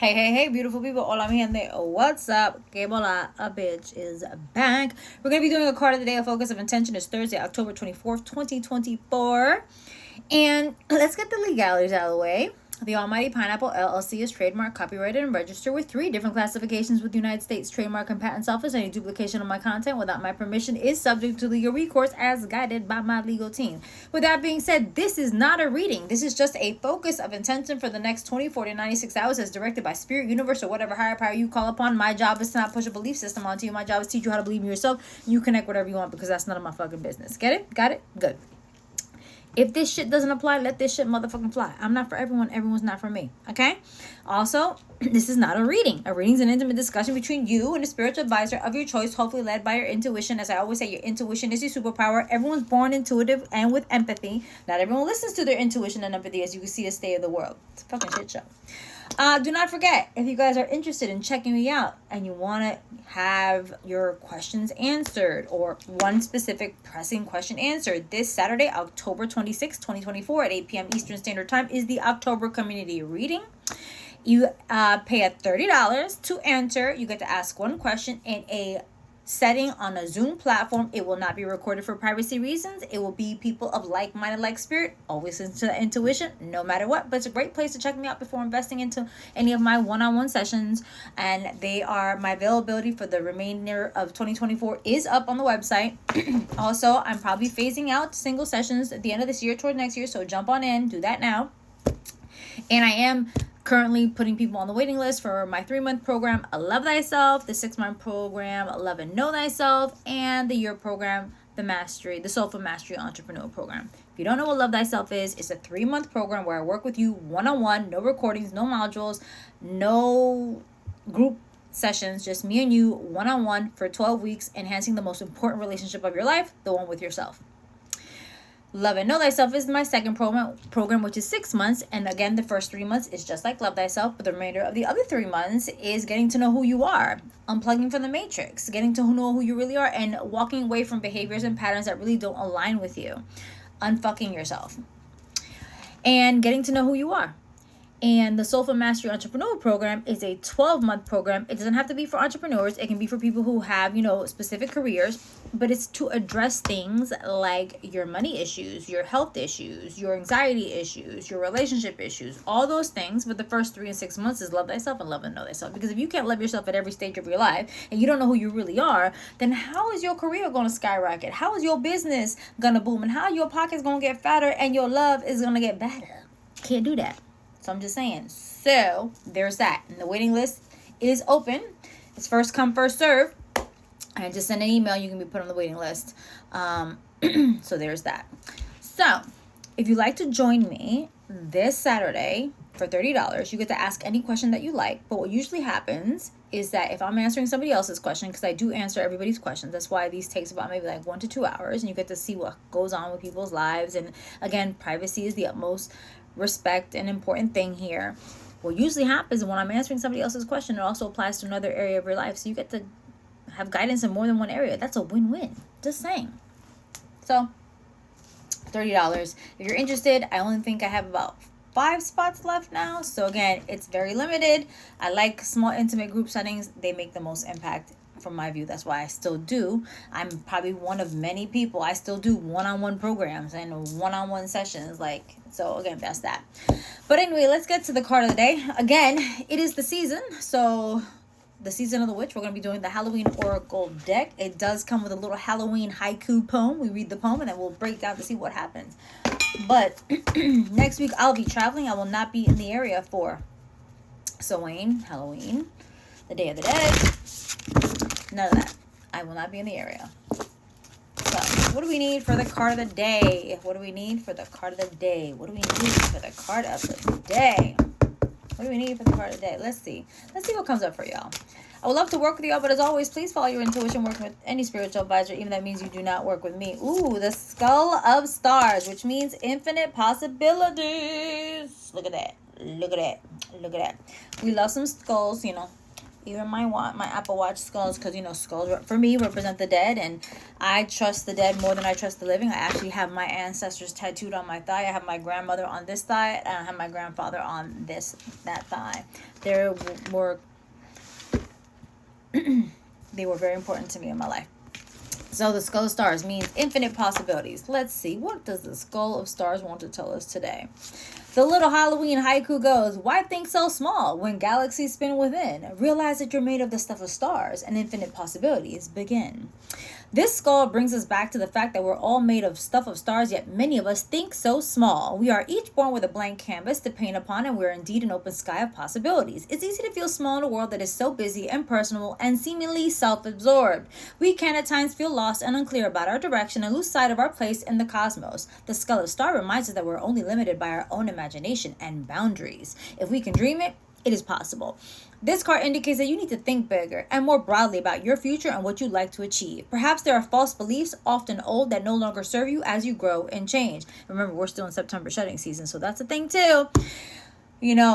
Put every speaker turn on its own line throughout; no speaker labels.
Hey, beautiful people. Hola, mi gente. What's up? Que bola, a bitch is back. We're going to be doing a card of the day. A focus of intention is Thursday, October 24th, 2024. And let's get the legalities out of the way. The Almighty Pineapple LLC is trademark, copyrighted, and registered with 3 different classifications with the United States Trademark and Patent Office. Any duplication of my content without my permission is subject to legal recourse as guided by my legal team. With that being said, this is not a reading. This is just a focus of intention for the next 24 to 96 hours as directed by Spirit, Universe, or whatever higher power you call upon. My job is to not push a belief system onto you. My job is to teach you how to believe in yourself. You connect whatever you want because that's none of my fucking business. Get it? Got it? Good. If this shit doesn't apply, let this shit motherfucking fly. I'm not for everyone. Everyone's not for me. Okay? Also, this is not a reading. A reading is an intimate discussion between you and a spiritual advisor of your choice, hopefully led by your intuition. As I always say, your intuition is your superpower. Everyone's born intuitive and with empathy. Not everyone listens to their intuition and empathy, as you can see the state of the world. It's a fucking shit show. Do not forget, if you guys are interested in checking me out and you want to have your questions answered or one specific pressing question answered, this Saturday, October 26, 2024 at 8 p.m. Eastern Standard Time is the October Community Reading. You pay at $30 to enter. You get to ask one question in a setting on a Zoom platform. It will not be recorded for privacy reasons. It will be people of like-minded, like spirit. Always listen to the intuition, no matter what. But it's a great place to check me out before investing into any of my one-on-one sessions. And they are, my availability for the remainder of 2024 is up on the website. Also, I'm probably phasing out single sessions at the end of this year toward next year. So jump on in, do that now. And I am currently putting people on the waiting list for my 3-month program, Love Thyself, the 6-month program, Love and Know Thyself, and the year program, the Soulful Mastery Entrepreneur Program. If you don't know what Love Thyself is, it's a 3-month program where I work with you one-on-one, no recordings, no modules, no group sessions, just me and you one-on-one for 12 weeks, enhancing the most important relationship of your life, the one with yourself. Love and Know Thyself is my second program, which is 6 months. And again, the first 3 months is just like Love Thyself, but the remainder of the other 3 months is getting to know who you are, unplugging from the matrix, getting to know who you really are, and walking away from behaviors and patterns that really don't align with you, unfucking yourself, and getting to know who you are. And the Soulful Mastery Entrepreneur Program is a 12-month program. It doesn't have to be for entrepreneurs. It can be for people who have, specific careers. But it's to address things like your money issues, your health issues, your anxiety issues, your relationship issues, all those things. But the first 3 and 6 months is Love Thyself and Love and Know Thyself. Because if you can't love yourself at every stage of your life and you don't know who you really are, then how is your career going to skyrocket? How is your business going to boom? And how your pocket's going to get fatter and your love is going to get better? Can't do that. So I'm just saying. So there's that. And the waiting list is open. It's first come, first serve. And just send an email. You can be put on the waiting list. So there's that. So if you'd like to join me this Saturday for $30, you get to ask any question that you like. But what usually happens is that if I'm answering somebody else's question, because I do answer everybody's questions, that's why these takes about maybe like 1 to 2 hours, and you get to see what goes on with people's lives. And again, privacy is the utmost respect and important thing here. What usually happens when I'm answering somebody else's question, it also applies to another area of your life. So you get to have guidance in more than one area. That's a win-win. Just saying. So $30. If you're interested, I only think I have about 5 spots left now. So again, it's very limited. I like small, intimate group settings. They make the most impact from my view. That's why I still do. I'm probably one of many people. I still do one-on-one programs and one-on-one sessions. So again, that's that. But anyway, let's get to the card of the day. Again, it is the season. So the season of the witch, we're going to be doing the Halloween Oracle deck. It does come with a little Halloween haiku poem. We read the poem and then we'll break down to see what happens. But next week I'll be traveling. I will not be in the area for Samhain, Halloween, the Day of the Dead. None of that. I will not be in the area. So what do we need for the card of the day? What do we need for the card of the day? What do we need for the card of the day? What do we need for the card of the day? Let's see. Let's see what comes up for y'all. I would love to work with y'all, but as always, please follow your intuition working with any spiritual advisor, even that means you do not work with me. Ooh, the Skull of Stars, which means infinite possibilities. Look at that. Look at that. Look at that. We love some skulls, Even my Apple Watch skulls, because skulls for me represent the dead, and I trust the dead more than I trust the living. I actually have my ancestors tattooed on my thigh. I have my grandmother on this thigh, and I have my grandfather on that thigh. They were they were very important to me in my life. So the skull of stars means infinite possibilities. Let's see, what does the skull of stars want to tell us today? The little Halloween haiku goes, why think so small when galaxies spin within? Realize that you're made of the stuff of stars and infinite possibilities begin. This skull brings us back to the fact that we're all made of stuff of stars, yet many of us think so small. We are each born with a blank canvas to paint upon, and we're indeed an open sky of possibilities. It's easy to feel small in a world that is so busy and personal and seemingly self-absorbed. We can at times feel lost and unclear about our direction and lose sight of our place in the cosmos. The skull of star reminds us that we're only limited by our own imagination and boundaries. If we can dream it, it is possible. This card indicates that you need to think bigger and more broadly about your future and what you'd like to achieve. Perhaps there are false beliefs, often old, that no longer serve you as you grow and change. Remember, we're still in September shedding season, so that's a thing too.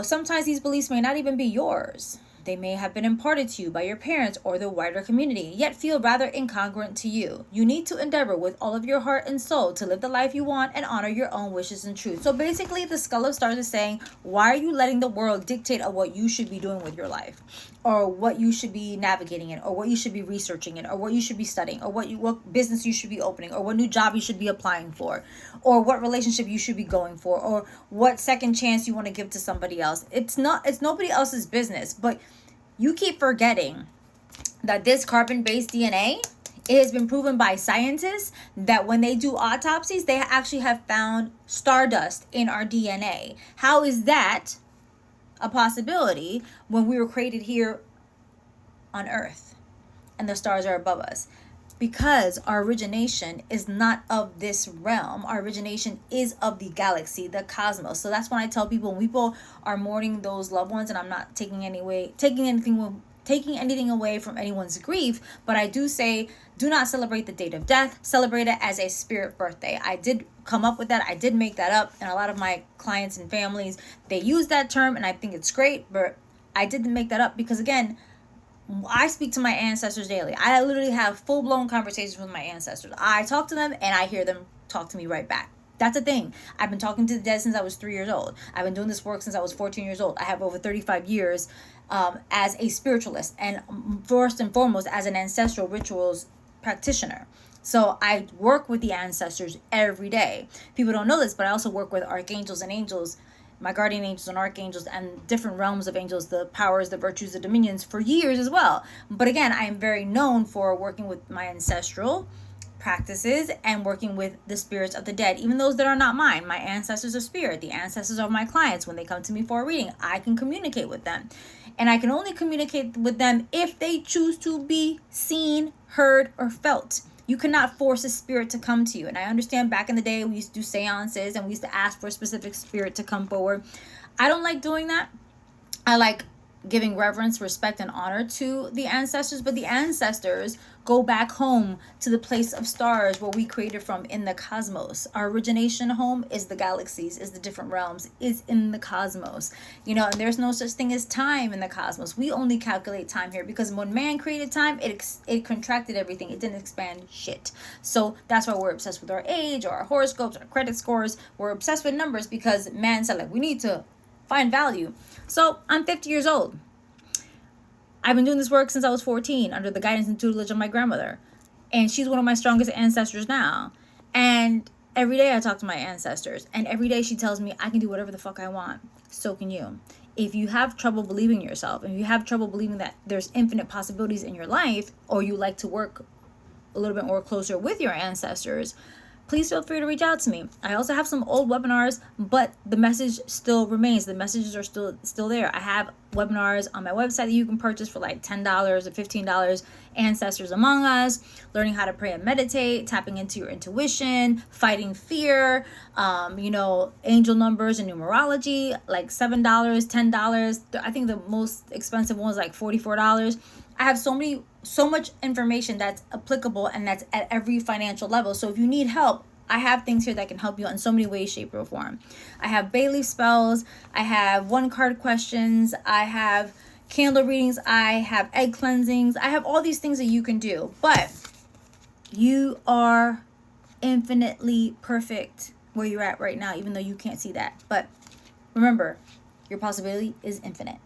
Sometimes these beliefs may not even be yours. They may have been imparted to you by your parents or the wider community, yet feel rather incongruent to you. You need to endeavor with all of your heart and soul to live the life you want and honor your own wishes and truth. So basically, the skull of stars is saying, why are you letting the world dictate on what you should be doing with your life? Or what you should be navigating in, or what you should be researching in, or what you should be studying, or what business you should be opening, or what new job you should be applying for, or what relationship you should be going for, or what second chance you want to give to somebody else. It's nobody else's business, but you keep forgetting that this carbon-based DNA, it has been proven by scientists that when they do autopsies, they actually have found stardust in our DNA. How is that a possibility when we were created here on Earth and the stars are above us? Because our origination is not of this realm. Our origination is of the galaxy, the cosmos. So that's when I tell people, when people are mourning those loved ones, and I'm not taking anything away from anyone's grief, but I do say, do not celebrate the date of death. Celebrate it as a spirit birthday. I did come up with that. I did make that up, and a lot of my clients and families, they use that term, and I think it's great, but I didn't make that up because, again, I speak to my ancestors daily. I literally have full-blown conversations with my ancestors. I talk to them and I hear them talk to me right back. That's a thing. I've been talking to the dead since I was 3 years old. I've been doing this work since I was 14 years old. I have over 35 years as a spiritualist, and first and foremost as an ancestral rituals practitioner. So I work with the ancestors every day. People don't know this, but I also work with archangels and angels, my guardian angels and archangels, and different realms of angels, the powers, the virtues, the dominions, for years as well. But again, I am very known for working with my ancestral practices and working with the spirits of the dead, even those that are not mine. My ancestors are spirit. The ancestors of my clients, when they come to me for a reading, I can communicate with them. And I can only communicate with them if they choose to be seen, heard, or felt. You cannot force a spirit to come to you. And I understand back in the day, we used to do seances and we used to ask for a specific spirit to come forward. I don't like doing that. I like giving reverence, respect, and honor to the ancestors, but the ancestors go back home to the place of stars where we created from in the cosmos. Our origination home is the galaxies, is the different realms, is in the cosmos. And there's no such thing as time in the cosmos. We only calculate time here because when man created time, it contracted everything. It didn't expand shit. So that's why we're obsessed with our age or our horoscopes, our credit scores. We're obsessed with numbers because man said, we need to find value. So I'm 50 years old. I've been doing this work since I was 14 under the guidance and tutelage of my grandmother. And she's one of my strongest ancestors now. And every day I talk to my ancestors. And every day she tells me I can do whatever the fuck I want. So can you. If you have trouble believing yourself, and you have trouble believing that there's infinite possibilities in your life, or you like to work a little bit more closer with your ancestors, please feel free to reach out to me. I also have some old webinars, but the message still remains. The messages are still there. I have webinars on my website that you can purchase for like $10 or $15. Ancestors Among Us, learning how to pray and meditate, tapping into your intuition, fighting fear, angel numbers and numerology, like $7, $10. I think the most expensive one is like $44. I have so much information that's applicable and that's at every financial level. So if you need help, I have things here that can help you in so many ways, shape, or form. I have bay leaf spells. I have 1-card questions. I have candle readings. I have egg cleansings. I have all these things that you can do. But you are infinitely perfect where you're at right now, even though you can't see that. But remember, your possibility is infinite.